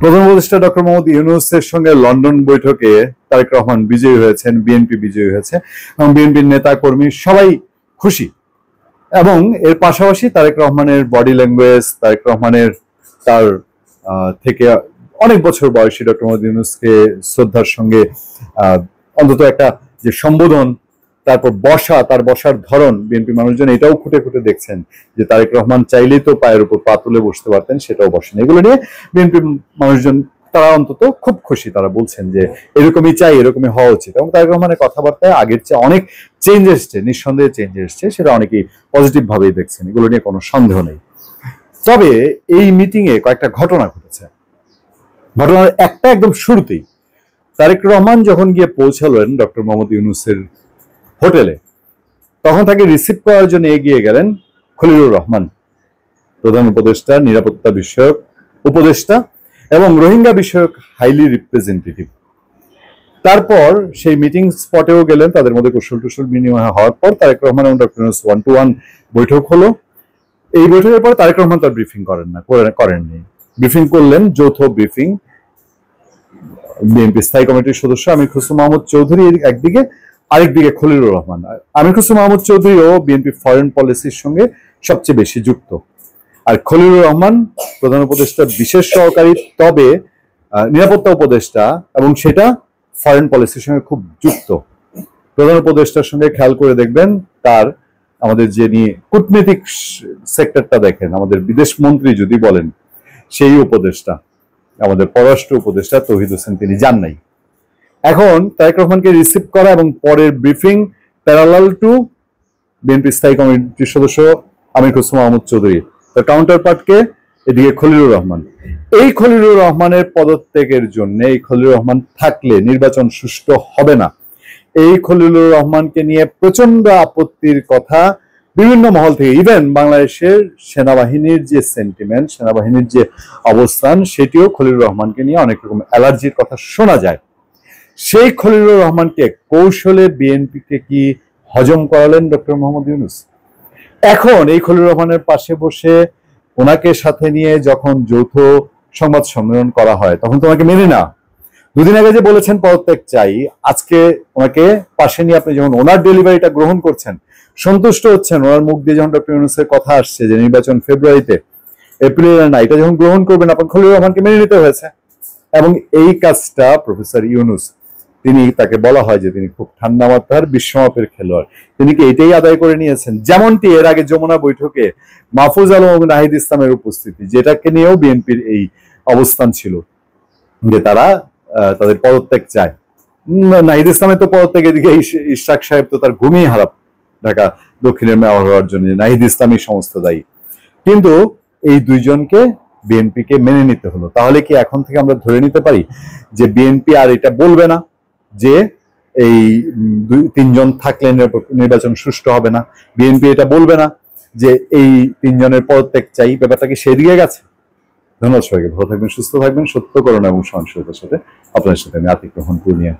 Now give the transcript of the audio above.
প্রধান উপদেষ্টা ডক্টর মোহাম্মদ ইউনূসের সঙ্গে লন্ডন বৈঠকে তারেক রহমান বিজয়ী হয়েছেন, বিএনপি বিজয়ী হয়েছে এবং বিএনপির নেতা কর্মী সবাই খুশি। এবং এর পাশাপাশি তারেক রহমানের বডি ল্যাঙ্গুয়েজ, তারেক রহমানের তার থেকে অনেক বছর বয়সী ডক্টর মোহাম্মদ ইউনূসকে শ্রদ্ধার সঙ্গে অন্তত একটা যে সম্বোধন, তারপর তার বসার ধরন, বিএনপি মানুষজন এটাও খুঁটে খুঁটে দেখছেন যে তারেক রহমান চাইলেই তো পায়ের উপর পা তুলে বসতে পারতেন, সেটাও বসেন। এগুলো নিয়ে বিএনপি মানুষজন তারা অন্তত খুব খুশি। তারা বলছেন যে এরকমই চাই, এরকমই হওয়া উচিত। এবং তারেক রহমানের কথাবার্তায় আগের চেয়ে অনেক চেঞ্জ এসছে, নিঃসন্দেহে চেঞ্জ এসছে, সেটা অনেকেই পজিটিভ ভাবেই দেখছেন, এগুলো নিয়ে কোনো সন্দেহ নেই। তবে এই মিটিং এ কয়েকটা ঘটনা ঘটেছে। ঘটনার একটা একদম শুরুতেই তারেক রহমান যখন গিয়ে পৌঁছালেন ডক্টর মোহাম্মদ ইউনূসের হোটেলে, তখন তাকে রিসিভ করার জন্য এগিয়ে গেলেন খলিলুর রহমান, প্রধান উপদেষ্টা, নিরাপত্তা বিষয়ক উপদেষ্টা এবং রোহিঙ্গা বিষয়ক হাইলি রিপ্রেজেন্টেটিভ। তারপর সেই মিটিং স্পটেও গেলেন, তাদের মধ্যে কুশল টুশল বিনিময় হওয়ার পর তারেক রহমান এবং ডক্টর ইউনূস 1-to-1 বৈঠক হলো। এই বৈঠকের পর তারেক রহমান তার ব্রিফিং করেননি। ব্রিফিং করলেন যৌথ ব্রিফিং বিএনপি স্থায়ী কমিটির সদস্য আমির খসরু মাহমুদ চৌধুরী একদিকে, আরেকদিকে খলিলুর রহমান। আমির খসরু মাহমুদ চৌধুরীও বিএনপি ফরেন পলিসির সঙ্গে সবচেয়ে বেশি যুক্ত, আর খলিলুর রহমান প্রধান উপদেষ্টার বিশেষ সহকারী, তবে নিরাপত্তা উপদেষ্টা, এবং সেটা ফরেন পলিসির সঙ্গে খুব যুক্ত। প্রধান উপদেষ্টার সঙ্গে খেয়াল করে দেখবেন তার আমাদের যে নিয়ে কূটনৈতিক সেক্টরটা দেখেন, আমাদের বিদেশ মন্ত্রী যদি বলেন, সেই উপদেষ্টা আমাদের পররাষ্ট্র উপদেষ্টা তৌহিদ হোসেন তিনি যান নাই। এখন তারেক রহমানকে রিসিভ করা এবং পরের ব্রিফিং প্যারালাল টু বিএনপি স্থায়ী কমিটির সদস্য আমির খসরু মাহমুদ চৌধুরী, তার কাউন্টার পার্টকে এদিকে খলিলুর রহমান। এই খলিলুর রহমানের পদত্যাগের জন্য, এই খলিলুর রহমান থাকলে নির্বাচন সুষ্ঠু হবে না, এই খলিলুর রহমানকে নিয়ে প্রচন্ড আপত্তির কথা বিভিন্ন মহল থেকে, ইভেন বাংলাদেশের সেনাবাহিনীর যে সেন্টিমেন্ট, সেনাবাহিনীর যে অবস্থান, সেটিও খলিলুর রহমানকে নিয়ে অনেক রকম অ্যালার্জির কথা শোনা যায়। সেই খলিলুর রহমানকে কৌশলে বিএনপিকে কি হজম করালেন ডক্টর মোহাম্মদ ইউনূস। এখন এই খলিলুর রহমানের পাশে বসে ওনাকে সাথে নিয়ে যখন যৌথ সংবাদ সম্মেলন করা হয়, তখন তোমাকে মেনে না, দুদিন আগে যে বলেছেন পদত্যাগ চাই, আজকে ওনাকে পাশে নিয়ে আপনি যখন ওনার ডেলিভারিটা গ্রহণ করছেন, সন্তুষ্ট হচ্ছেন, ওনার মুখ দিয়ে যখন ডক্টর ইউনূসের কথা আসছে যে নির্বাচন ফেব্রুয়ারিতে, এপ্রিলে না, এটা যখন গ্রহণ করবেন, আপনার খলিলুর রহমানকে মেনে নিতে হয়েছে। এবং এই কাজটা প্রফেসর ইউনূস, তাকে বলা হয় যে তিনি খুব ঠান্ডা মাথার বিশ্বমাপের খেলোয়াড়, তিনি কি এটাই আদায় করে নিয়েছেন। যেমনটি এর আগে যমুনা বৈঠকে মাহফুজ আলম এবং নাহিদ ইসলামের উপস্থিতি, যেটাকে নিয়েও বিএনপির এই অবস্থান ছিল যে তারা তাদের পদত্যাগ চায়। নাহিদ ইসলামের তো পদত্যাগ, এদিকে ইশরাক সাহেব তো তার ঘুমিয়ে হারাপ ঢাকা দক্ষিণের মেয়র হওয়ার জন্য, নাহিদ ইসলামই সমস্ত দায়ী। কিন্তু এই দুইজনকে বিএনপিকে মেনে নিতে হলো। তাহলে কি এখন থেকে আমরা ধরে নিতে পারি যে বিএনপি আর এটা বলবে না যে এই তিনজন থাকলে নির্বাচন সুষ্ঠু হবে না, বিএনপি এটা বলবে না যে এই তিনজনের পদত্যাগ চাই, ব্যাপারটা কি সেদিকে গেছে? ধন্যবাদ সবাইকে, ভালো থাকবেন, সুস্থ থাকবেন, সত্য করুণা এবং সহনশীলতার সাথে আপনাদের সাথে আমি আতিক রহমান পূর্ণিয়া।